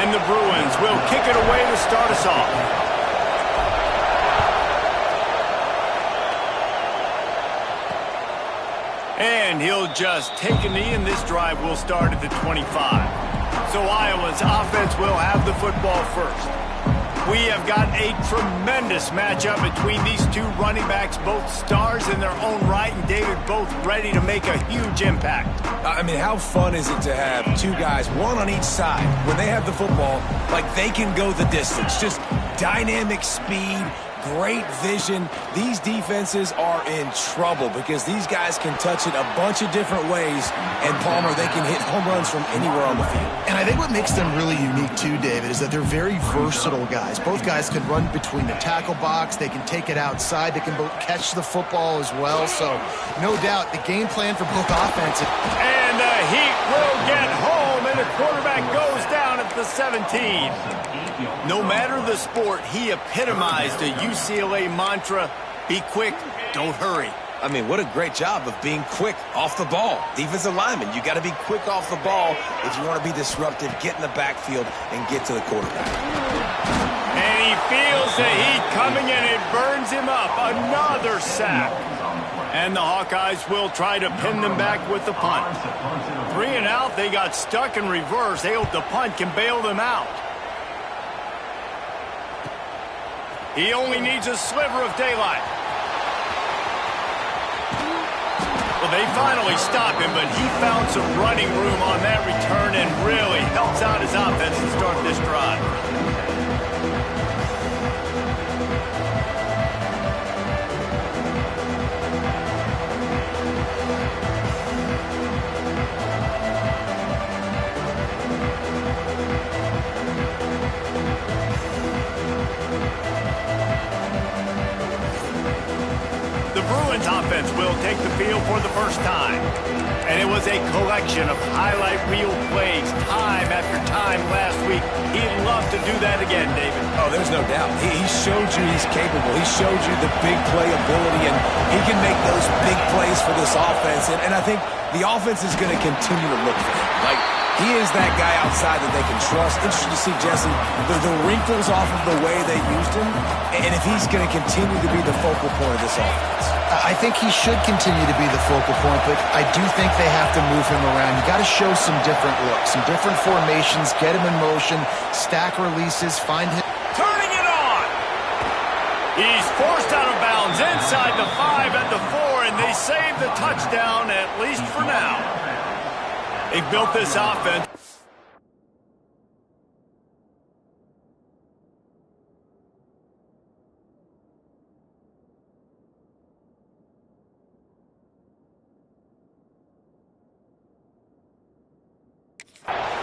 And the Bruins will kick it away to start us off. And he'll just take a knee, and this drive will start at the 25. So Iowa's offense will have the football first. We have got a tremendous matchup between these two running backs, both stars in their own right, and David, both ready to make a huge impact. I mean, how fun is it to have two guys, one on each side, when they have the football, like they can go the distance. Just dynamic speed, great vision. These defenses are in trouble because these guys can touch it a bunch of different ways, and Palmer, they can hit home runs from anywhere on the field. And I think what makes them really unique too, David, is that they're very versatile guys. Both guys can run between the tackle box. They can take it outside. They can both catch the football as well. So no doubt the game plan for both offenses. And the Heat will get home, and the quarterback goes down at the 17. No matter the sport, he epitomized a UCLA mantra: be quick, don't hurry. I mean, what a great job of being quick off the ball. Defensive lineman, you got to be quick off the ball if you want to be disruptive, get in the backfield, and get to the quarterback. And he feels the heat coming, and it burns him up. Another sack. And the Hawkeyes will try to pin them back with the punt. 3 and out, they got stuck in reverse. They hope the punt can bail them out. He only needs a sliver of daylight. Well, they finally stop him, but he found some running room on that return and really helps out his offense to start this drive. Offense will take the field for the first time. And it was a collection of highlight reel plays time after time last week. He'd love to do that again, David. Oh, there's no doubt. He showed you he's capable. He showed you the big play ability, and he can make those big plays for this offense. And I think the offense is going to continue to look for him. Like, he is that guy outside that they can trust. Interesting to see, Jesse, the wrinkles off of the way they used him, and if he's going to continue to be the focal point of this offense. I think he should continue to be the focal point, but I do think they have to move him around. You got to show some different looks, some different formations, get him in motion, stack releases, find him. Turning it on! He's forced out of bounds inside the 5 and the 4, and they save the touchdown, at least for now. They built this offense.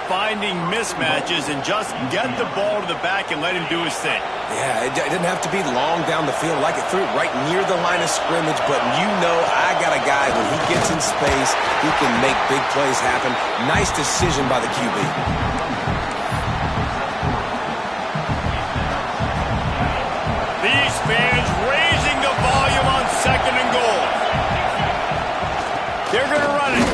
Finding mismatches and just get the ball to the back and let him do his thing. Yeah, it didn't have to be long down the field. Like it threw it right near the line of scrimmage, but you know I got a guy when he gets in space, he can make big plays happen. Nice decision by the QB. These fans raising the volume on 2nd and goal. They're going to run it.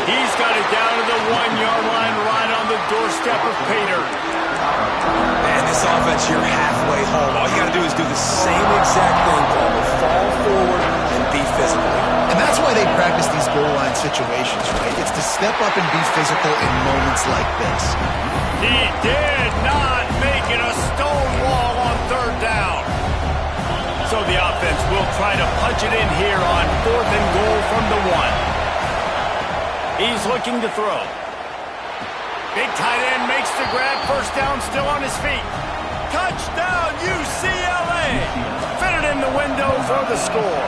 He's got it down to the 1-yard line, right on the doorstep of Pater. Man, this offense, you're halfway home. All you got to do is do the same exact thing, Palmer. Fall forward and be physical. And that's why they practice these goal line situations, right? It's to step up and be physical in moments like this. He did not make it a stone wall on 3rd down. So the offense will try to punch it in here on 4th and goal from the 1. He's looking to throw. Big tight end makes the grab. First down, still on his feet. Touchdown, UCLA! Fitted in the window for the score.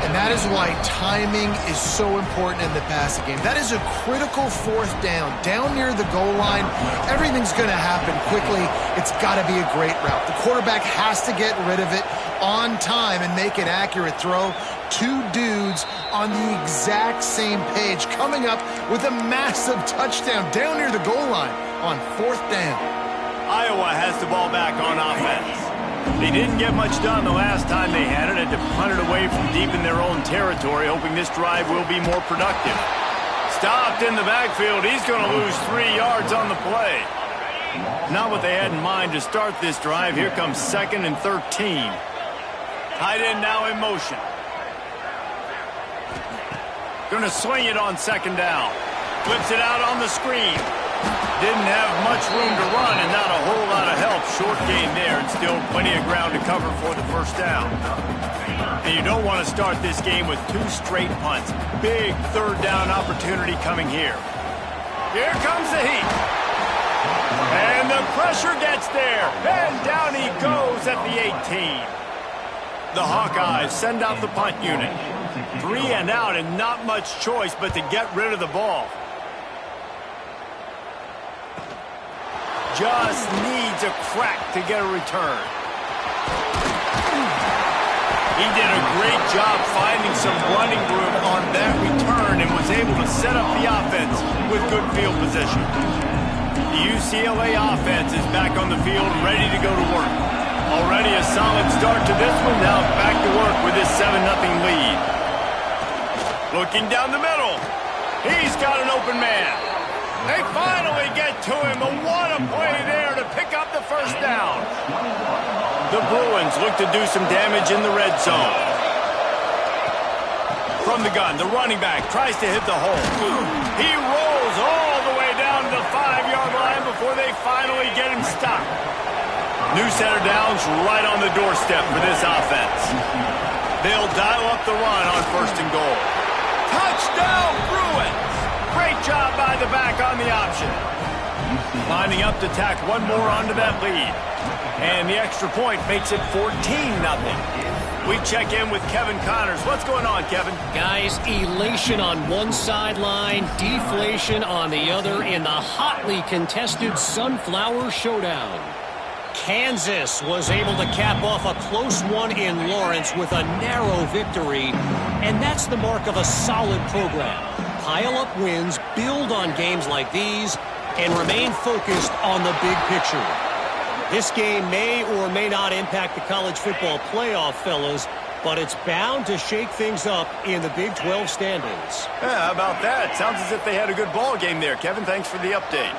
And that is why timing is so important in the passing game. That is a critical 4th down. Down near the goal line, everything's going to happen quickly. It's got to be a great route. The quarterback has to get rid of it on time and make an accurate throw. 2 dudes on the exact same page, coming up with a massive touchdown down near the goal line on 4th down. Iowa has the ball back on offense. They didn't get much done the last time they had it. Had to punt it away from deep in their own territory, hoping this drive will be more productive. Stopped in the backfield. He's going to lose 3 yards on the play. Not what they had in mind to start this drive. Here comes 2nd and 13. Tight end now in motion. Going to swing it on 2nd down. Flips it out on the screen. Didn't have much room to run and not a whole lot of help. Short gain there and still plenty of ground to cover for the 1st down. And you don't want to start this game with 2 straight punts. Big 3rd down opportunity coming here. Here comes the heat. And the pressure gets there. And down he goes at the 18. The Hawkeyes send out the punt unit. 3 and out and not much choice but to get rid of the ball. Just needs a crack to get a return. He did a great job finding some running room on that return and was able to set up the offense with good field position. The UCLA offense is back on the field, ready to go to work. Already a solid start to this one, now back to work with this 7-0 lead. Looking down the middle. He's got an open man. They finally get to him, but what a play there to pick up the 1st down. The Bruins look to do some damage in the red zone. From the gun, the running back tries to hit the hole. He rolls all the way down to the 5-yard line before they finally get him stopped. New set of downs right on the doorstep for this offense. They'll dial up the run on 1st and goal. Touchdown, Bruins! Great job by the back on the option. Lining up to tack one more onto that lead. And the extra point makes it 14-0. We check in with Kevin Connors. What's going on, Kevin? Guys, elation on one sideline, deflation on the other in the hotly contested Sunflower Showdown. Kansas was able to cap off a close one in Lawrence with a narrow victory, and that's the mark of a solid program. Pile up wins, build on games like these, and remain focused on the big picture. This game may or may not impact the college football playoff, fellas, but it's bound to shake things up in the Big 12 standings. Yeah, how about that? Sounds as if they had a good ball game there, Kevin. Thanks for the update.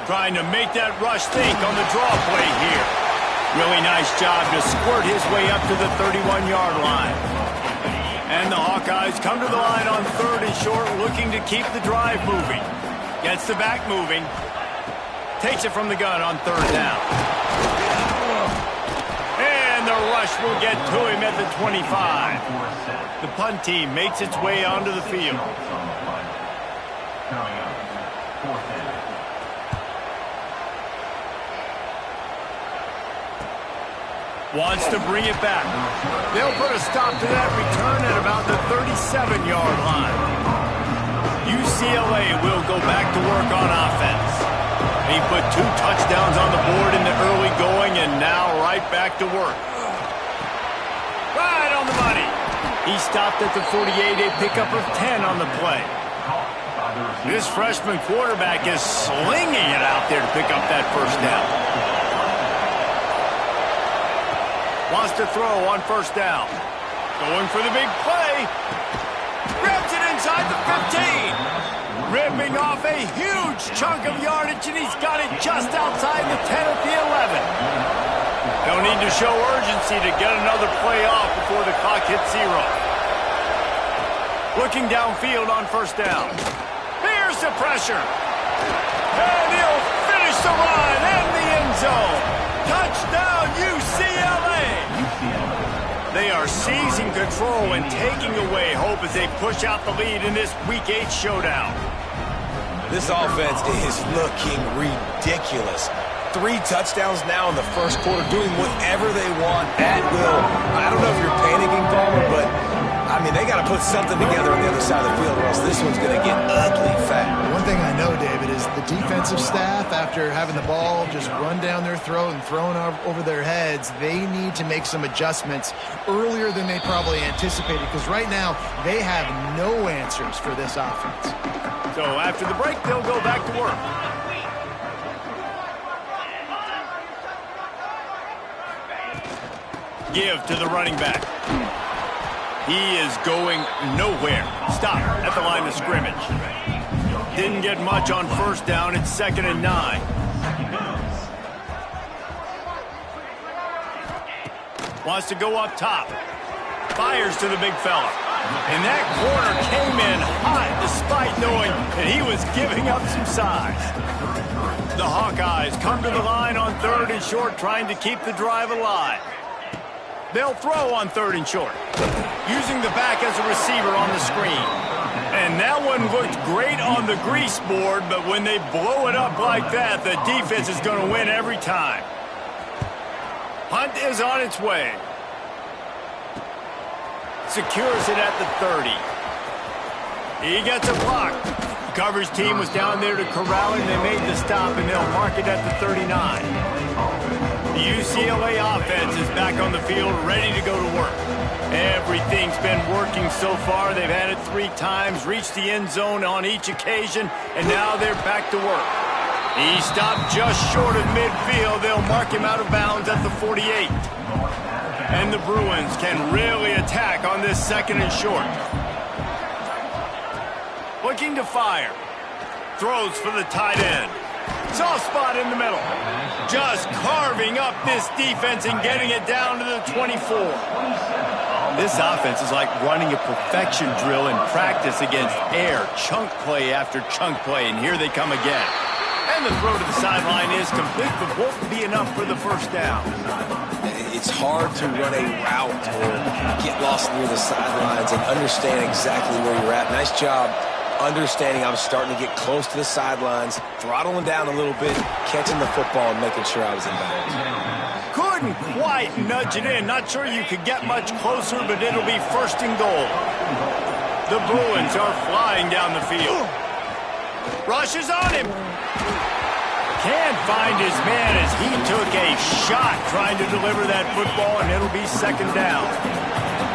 Trying to make that rush think on the draw play here. Really nice job to squirt his way up to the 31-yard line. And the Hawkeyes come to the line on 3rd and short, looking to keep the drive moving. Gets the back moving. Takes it from the gun on 3rd down. And the rush will get to him at the 25. The punt team makes its way onto the field. Wants to bring it back. They'll put a stop to that return at about the 37-yard line. UCLA will go back to work on offense. He put 2 touchdowns on the board in the early going and now right back to work. Right on the money. He stopped at the 48, a pickup of 10 on the play. This freshman quarterback is slinging it out there to pick up that 1st down. Wants to throw on 1st down. Going for the big play. Grabs it inside the 15. Ripping off a huge chunk of yardage, and he's got it just outside the 10 at the 11. Don't need to show urgency to get another play off before the clock hits 0. Looking downfield on 1st down. Here's the pressure. And he'll finish the run in the end zone. Touchdown, UCLA! They are seizing control and taking away hope as they push out the lead in this Week 8 showdown. This offense is looking ridiculous. 3 touchdowns now in the 1st quarter, doing whatever they want at will. I don't know if you're panicking, Palmer, but, I mean, they got to put something together on the other side of the field or else this one's going to get ugly fast. One thing I know, David, is the defensive staff, after having the ball just run down their throat and thrown over their heads, they need to make some adjustments earlier than they probably anticipated, because right now they have no answers for this offense. So after the break, they'll go back to work. Give to the running back. He is going nowhere. Stop at the line of scrimmage. didn't get much on first down. It's 2nd and 9. Wants to go up top. Fires to the big fella. And that corner came in hot despite knowing that he was giving up some size. The Hawkeyes come to the line on 3rd and short, trying to keep the drive alive. They'll throw on 3rd and short, using the back as a receiver on the screen. And that one looked great on the grease board, but when they blow it up like that, the defense is going to win every time. Punt is on its way. Secures it at the 30. He gets a block. The coverage team was down there to corral it, and they made the stop, and they'll mark it at the 39. The UCLA offense is back on the field, ready to go to work. Everything's been working so far. They've had it 3 times, reached the end zone on each occasion, and now they're back to work. He stopped just short of midfield. They'll mark him out of bounds at the 48. And the Bruins can really attack on this 2nd and short. Looking to fire. Throws for the tight end. Soft spot in the middle. Just carving up this defense and getting it down to the 24. This offense is like running a perfection drill in practice against air. Chunk play after chunk play, and here they come again. And the throw to the sideline is complete, but won't be enough for the first down. It's hard to run a route or get lost near the sidelines and understand exactly where you're at. Nice job understanding I'm starting to get close to the sidelines, throttling down a little bit, catching the football and making sure I was in bounds. Couldn't quite nudge it in. Not sure you could get much closer, but it'll be 1st and goal. The Bruins are flying down the field. Rushes on him. Can't find his man as he took a shot trying to deliver that football, and it'll be 2nd down.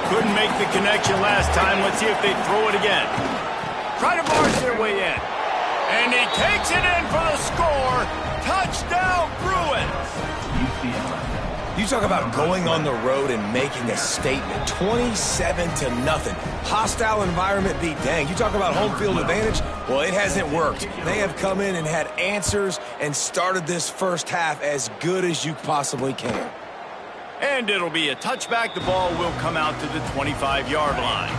Couldn't make the connection last time. Let's see if they throw it again. Try to barge their way in. And he takes it in for the score. Touchdown, Bruins! You talk about going on the road and making a statement. 27-0. Hostile environment be dang. You talk about home field advantage? Well, it hasn't worked. They have come in and had answers and started this first half as good as you possibly can. And it'll be a touchback. The ball will come out to the 25-yard line.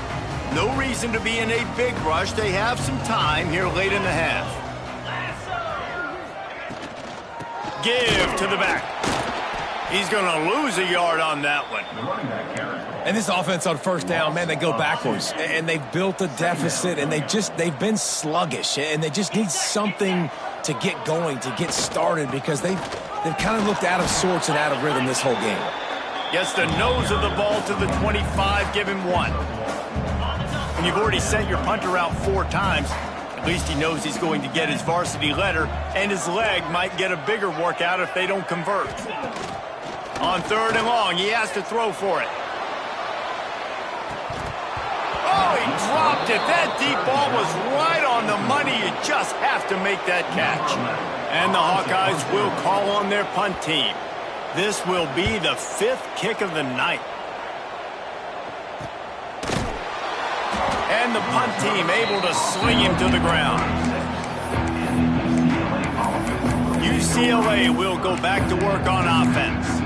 No reason to be in a big rush. They have some time here late in the half. Give to the back. He's going to lose a yard on that one. And this offense on first down, man, they go backwards. And they've built a deficit, and they've been sluggish. And they just need something to get going, to get started, because they've kind of looked out of sorts and out of rhythm this whole game. Gets the nose of the ball to the 25, give him 1. When you've already sent your punter out 4 times, at least he knows he's going to get his varsity letter, and his leg might get a bigger workout if they don't convert. On 3rd and long, he has to throw for it. Oh, he dropped it. That deep ball was right on the money. You just have to make that catch. And the Hawkeyes will call on their punt team. This will be the 5th kick of the night. And the punt team able to sling him to the ground. UCLA will go back to work on offense.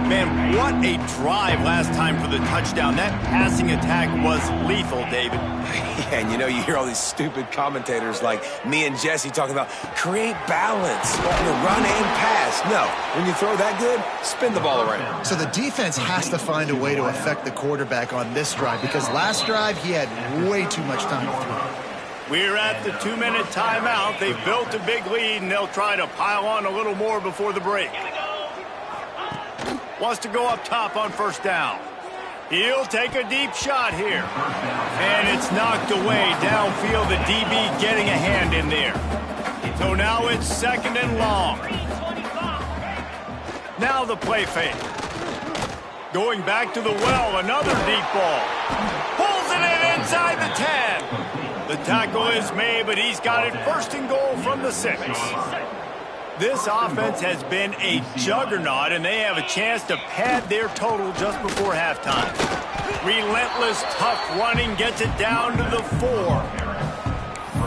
Man, what a drive last time for the touchdown. That passing attack was lethal, David. Yeah, and you hear all these stupid commentators like me and Jesse talking about create balance, run and pass. No, when you throw that good, spin the ball around. So the defense has to find a way to affect the quarterback on this drive, because last drive he had way too much time to throw. We're at the 2-minute timeout. They've built a big lead, and they'll try to pile on a little more before the break. Wants to go up top on first down. He'll take a deep shot here. And it's knocked away downfield. The DB getting a hand in there. So now it's 2nd and long. Now the play fake. Going back to the well, another deep ball. Pulls it in inside the 10. The tackle is made, but he's got it 1st and goal from the 6. This offense has been a juggernaut, and they have a chance to pad their total just before halftime. Relentless, tough running gets it down to the 4.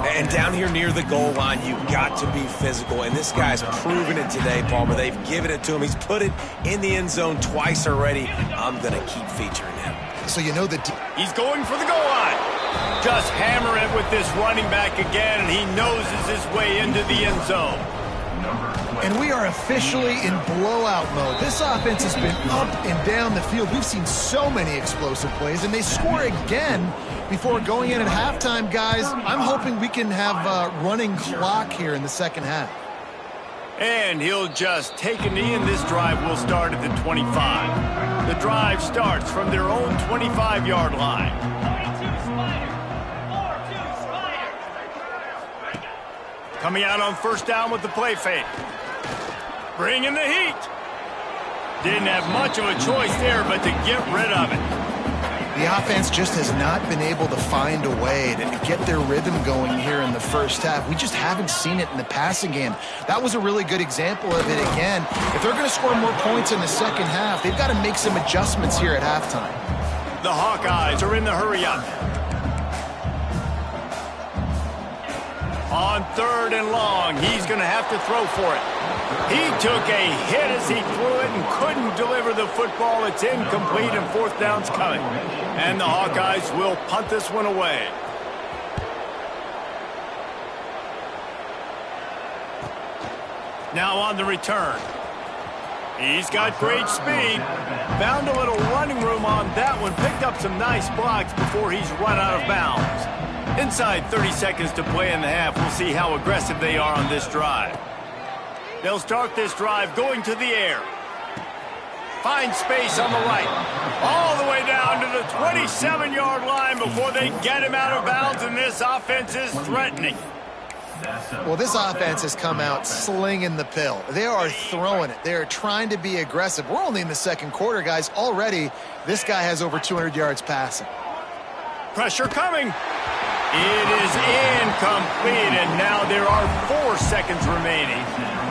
And down here near the goal line, you've got to be physical. And this guy's proven it today, Palmer. They've given it to him. He's put it in the end zone twice already. I'm going to keep featuring him. So you know he's going for the goal line. Just hammer it with this running back again, and he noses his way into the end zone. And we are officially in blowout mode. This offense has been up and down the field. We've seen so many explosive plays, and they score again before going in at halftime, guys. I'm hoping we can have a running clock here in the second half. And he'll just take a knee, and this drive will start at the 25. The drive starts from their own 25-yard line. Coming out on first down with the play fake. Bringing the heat. Didn't have much of a choice there, but to get rid of it. The offense just has not been able to find a way to get their rhythm going here in the first half. We just haven't seen it in the passing game. That was a really good example of it again. If they're going to score more points in the second half, they've got to make some adjustments here at halftime. The Hawkeyes are in the hurry-up. On third and long, he's going to have to throw for it. He took a hit as he threw it and couldn't deliver the football. It's incomplete, and fourth down's coming. And the Hawkeyes will punt this one away. Now on the return. He's got great speed. Found a little running room on that one. Picked up some nice blocks before he's run out of bounds. Inside 30 seconds to play in the half. We'll see how aggressive they are on this drive. They'll start this drive going to the air. Find space on the right. All the way down to the 27-yard line before they get him out of bounds, and this offense is threatening. Well, this offense has come out slinging the pill. They are throwing it. They are trying to be aggressive. We're only in the second quarter, guys. Already, this guy has over 200 yards passing. Pressure coming. It is incomplete, and now there are 4 seconds remaining.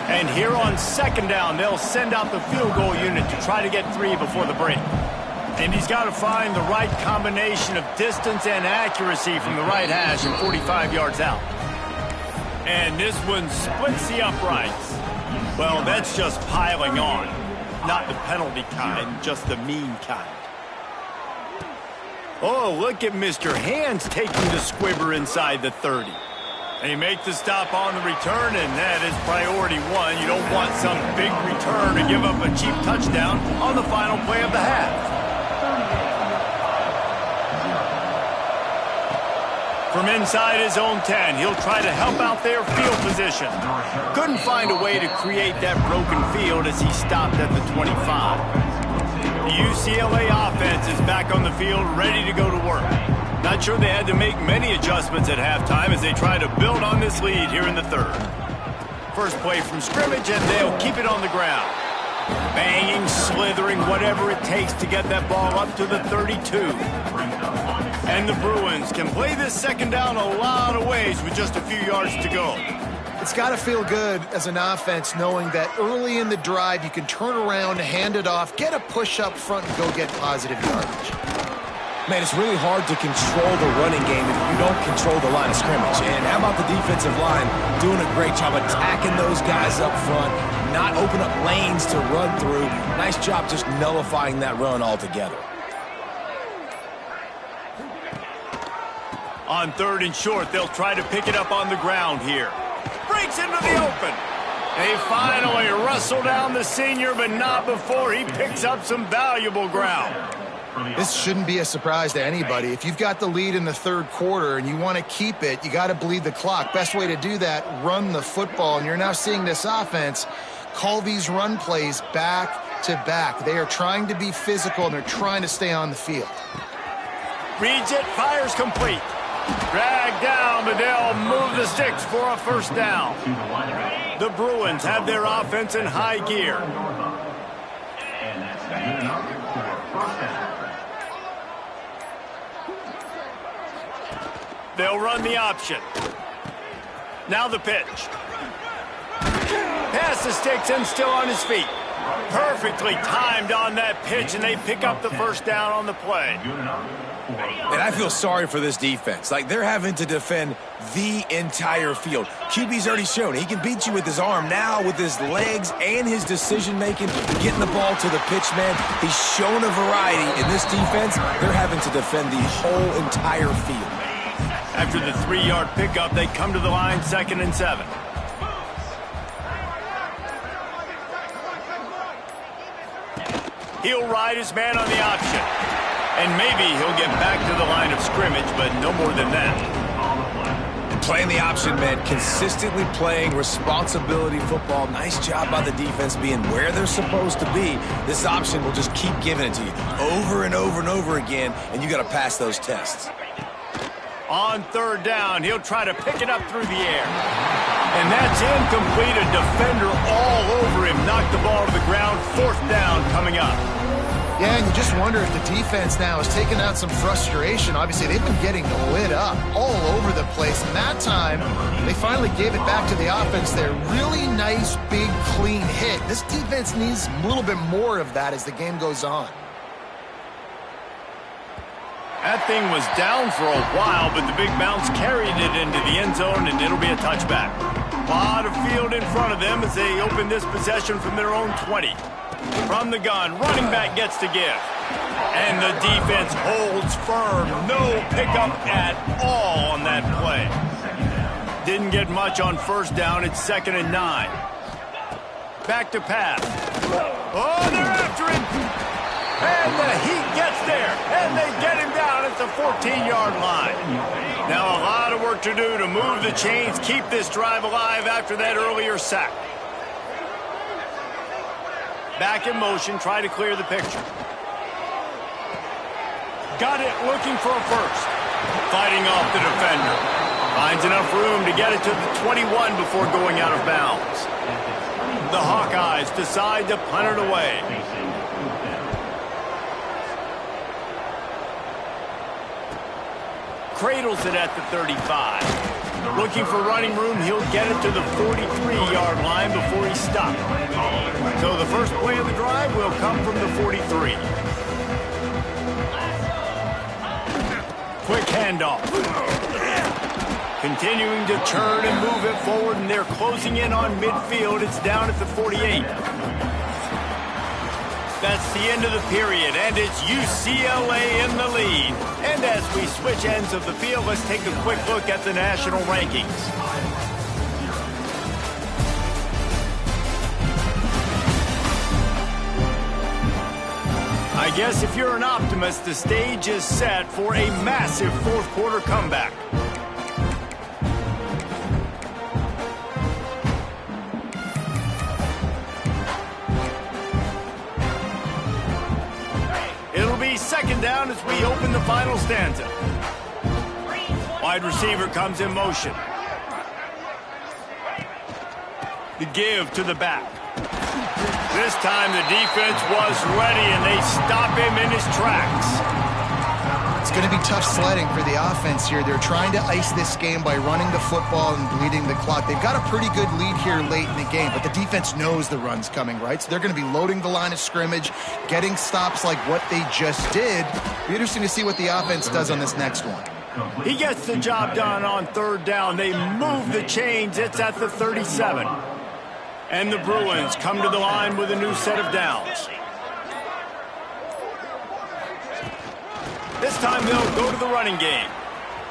And here on second down, they'll send out the field goal unit to try to get 3 before the break. And he's got to find the right combination of distance and accuracy from the right hash and 45 yards out. And this one splits the uprights. Well, that's just piling on. Not the penalty kind, just the mean kind. Oh, look at Mr. Hands taking the squibber inside the 30. They make the stop on the return, and that is priority 1. You don't want some big return to give up a cheap touchdown on the final play of the half. From inside his own 10, he'll try to help out their field position. Couldn't find a way to create that broken field as he stopped at the 25. The UCLA offense is back on the field, ready to go to work. Not sure they had to make many adjustments at halftime as they try to build on this lead here in the third. First play from scrimmage, and they'll keep it on the ground. Banging, slithering, whatever it takes to get that ball up to the 32. And the Bruins can play this second down a lot of ways with just a few yards to go. It's got to feel good as an offense knowing that early in the drive you can turn around, hand it off, get a push up front, and go get positive yardage. Man, it's really hard to control the running game if you don't control the line of scrimmage. And how about the defensive line doing a great job attacking those guys up front, not open up lanes to run through. Nice job just nullifying that run altogether. On third and short, they'll try to pick it up on the ground here. Breaks into the open. They finally wrestle down the senior, but not before he picks up some valuable ground. This shouldn't be a surprise to anybody. If you've got the lead in the third quarter and you want to keep it, you got to bleed the clock. Best way to do that, run the football. And you're now seeing this offense call these run plays back to back. They are trying to be physical, and they're trying to stay on the field. Reads it, fires complete. Dragged down, but they'll move the sticks for a first down. The Bruins have their offense in high gear. They'll run the option. Now the pitch. Pass the sticks and still on his feet. Perfectly timed on that pitch, and they pick up the first down on the play. And I feel sorry for this defense. Like, they're having to defend the entire field. QB's already shown he can beat you with his arm. Now, with his legs and his decision-making, getting the ball to the pitch, man, he's shown a variety. In this defense, they're having to defend the whole entire field. After the 3-yard pickup, they come to the line, 2nd and 7. He'll ride his man on the option. And maybe he'll get back to the line of scrimmage, but no more than that. Playing the option meant consistently playing responsibility football. Nice job by the defense being where they're supposed to be. This option will just keep giving it to you over and over and over again, and you got to pass those tests. On 3rd down, he'll try to pick it up through the air. And that's incomplete. A defender all over him. Knocked the ball to the ground. 4th down coming up. Yeah, and you just wonder if the defense now is taking out some frustration. Obviously, they've been getting lit up all over the place. And that time, they finally gave it back to the offense there. Really nice, big, clean hit. This defense needs a little bit more of that as the game goes on. That thing was down for a while, but the big bounce carried it into the end zone, and it'll be a touchback. A lot of field in front of them as they open this possession from their own 20. From the gun, running back gets to give. And the defense holds firm. No pickup at all on that play. Didn't get much on 1st down. It's 2nd and 9. Back to pass. Oh, they're after him. And the Heat gets there. And they get him down at the 14-yard line. Now a lot of work to do to move the chains, keep this drive alive after that earlier sack. Back in motion, try to clear the picture. Got it, looking for a first. Fighting off the defender. Finds enough room to get it to the 21 before going out of bounds. The Hawkeyes decide to punt it away. Cradles it at the 35. Looking for running room, he'll get it to the 43-yard line before he stopped. So the first play of the drive will come from the 43. Quick handoff. Continuing to turn and move it forward, and they're closing in on midfield. It's down at the 48. That's the end of the period, and it's UCLA in the lead. And as we switch ends of the field, let's take a quick look at the national rankings. I guess if you're an optimist, the stage is set for a massive 4th quarter comeback. It'll be 2nd down as we open the final stanza. Wide receiver comes in motion. The give to the back. This time the defense was ready, and they stop him in his tracks. It's going to be tough sledding for the offense here. They're trying to ice this game by running the football and bleeding the clock. They've got a pretty good lead here late in the game, but the defense knows the run's coming, right? So they're going to be loading the line of scrimmage, getting stops like what they just did. Be interesting to see what the offense does on this next one. He gets the job done on 3rd down. They move the chains. It's at the 37. And the Bruins come to the line with a new set of downs. This time they'll go to the running game.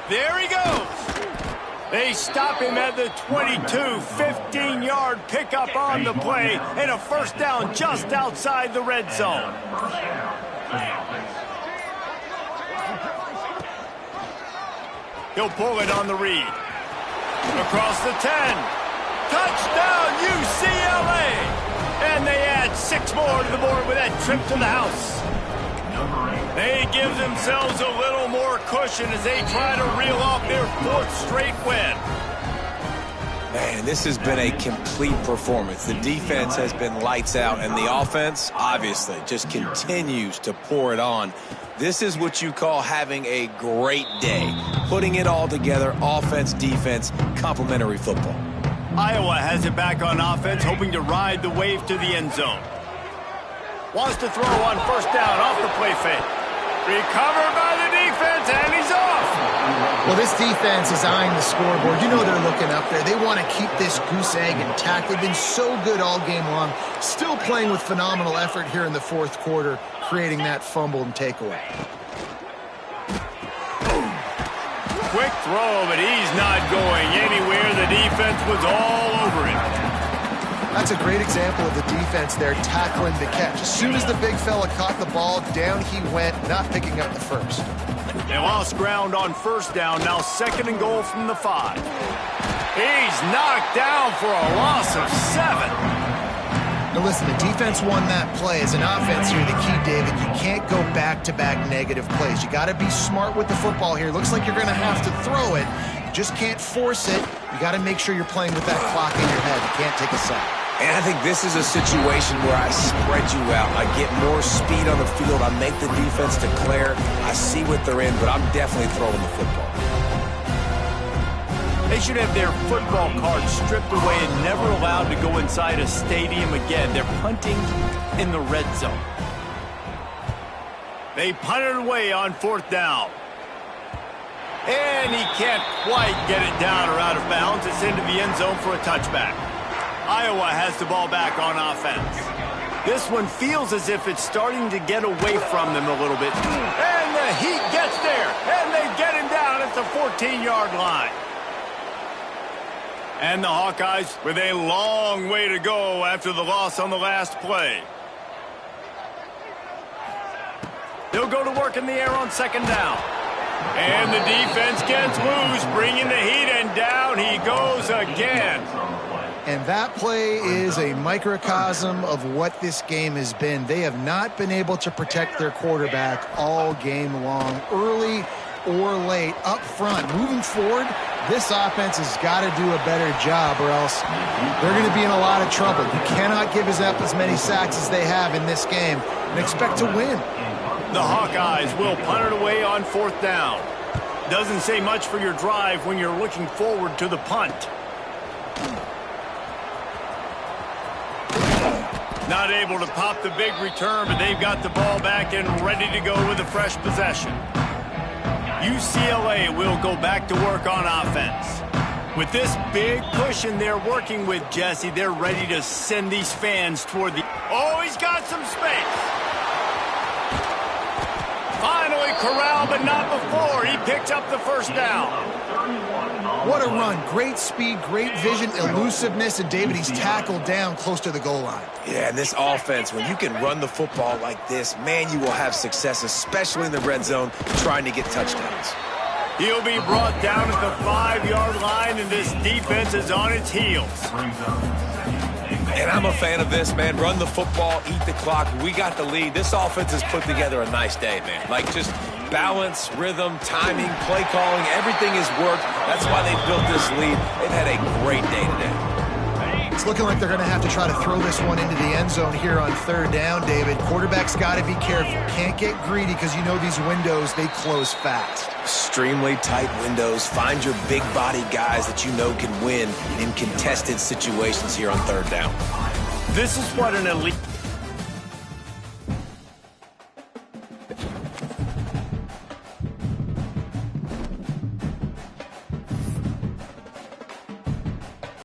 There he goes. They stop him at the 22, 15-yard pickup on the play, and a 1st down just outside the red zone. He'll pull it on the read. Across the 10. Touchdown, UCLA! And they add 6 more to the board with that trip to the house. They give themselves a little more cushion as they try to reel off their 4th straight win. Man, this has been a complete performance. The defense has been lights out, and the offense, obviously, just continues to pour it on. This is what you call having a great day. Putting it all together, offense, defense, complementary football. Iowa has it back on offense, hoping to ride the wave to the end zone. Wants to throw on 1st down off the play fake. Recovered by the defense, and he's off. Well, this defense is eyeing the scoreboard. You know they're looking up there. They want to keep this goose egg intact. They've been so good all game long. Still playing with phenomenal effort here in the fourth quarter, creating that fumble and takeaway. Quick throw, but he's not going anywhere. The defense was all over it. That's a great example of the defense there tackling the catch. As soon as the big fella caught the ball, down he went, not picking up the first. They lost ground on first down, now 2nd and goal from the 5. He's knocked down for a loss of 7. Now listen, the defense won that play. As an offense here, the key, David, you can't go back-to-back negative plays. You got to be smart with the football here. Looks like you're going to have to throw it. You just can't force it. You got to make sure you're playing with that clock in your head. You can't take a sack. And I think this is a situation where I spread you out. I get more speed on the field. I make the defense declare. I see what they're in, but I'm definitely throwing the football. They should have their football cards stripped away and never allowed to go inside a stadium again. They're punting in the red zone. They punted away on 4th down. And he can't quite get it down or out of bounds. It's into the end zone for a touchback. Iowa has the ball back on offense. This one feels as if it's starting to get away from them a little bit. And the Heat gets there, and they get him down at the 14-yard line. And the Hawkeyes with a long way to go after the loss on the last play. They'll go to work in the air on 2nd down. And the defense gets loose, bringing the Heat, and down he goes again. And that play is a microcosm of what this game has been. They have not been able to protect their quarterback all game long, early or late, up front. Moving forward, this offense has got to do a better job or else they're going to be in a lot of trouble. You cannot give up as many sacks as they have in this game and expect to win. The Hawkeyes will punt it away on 4th down. Doesn't say much for your drive when you're looking forward to the punt. Not able to pop the big return, but they've got the ball back and ready to go with a fresh possession. UCLA will go back to work on offense. With this big cushion they're working with, Jesse, they're ready to send these fans toward the... Oh, he's got some space. Finally corralled, but not before. He picked up the 1st down. What a run. Great speed, great vision, elusiveness, and David, he's tackled down close to the goal line. Yeah, and this offense, when you can run the football like this, man, you will have success, especially in the red zone, trying to get touchdowns. He'll be brought down at the 5-yard line, and this defense is on its heels. And I'm a fan of this, man. Run the football, eat the clock. We got the lead. This offense has put together a nice day, man. Like, just balance, rhythm, timing, play calling, everything has worked. That's why they built this lead. They've had a great day today. It's looking like they're going to have to try to throw this one into the end zone here on 3rd down, David. Quarterback's got to be careful. Can't get greedy because you know these windows, they close fast. Extremely tight windows. Find your big body guys that you know can win in contested situations here on 3rd down. This is what an elite...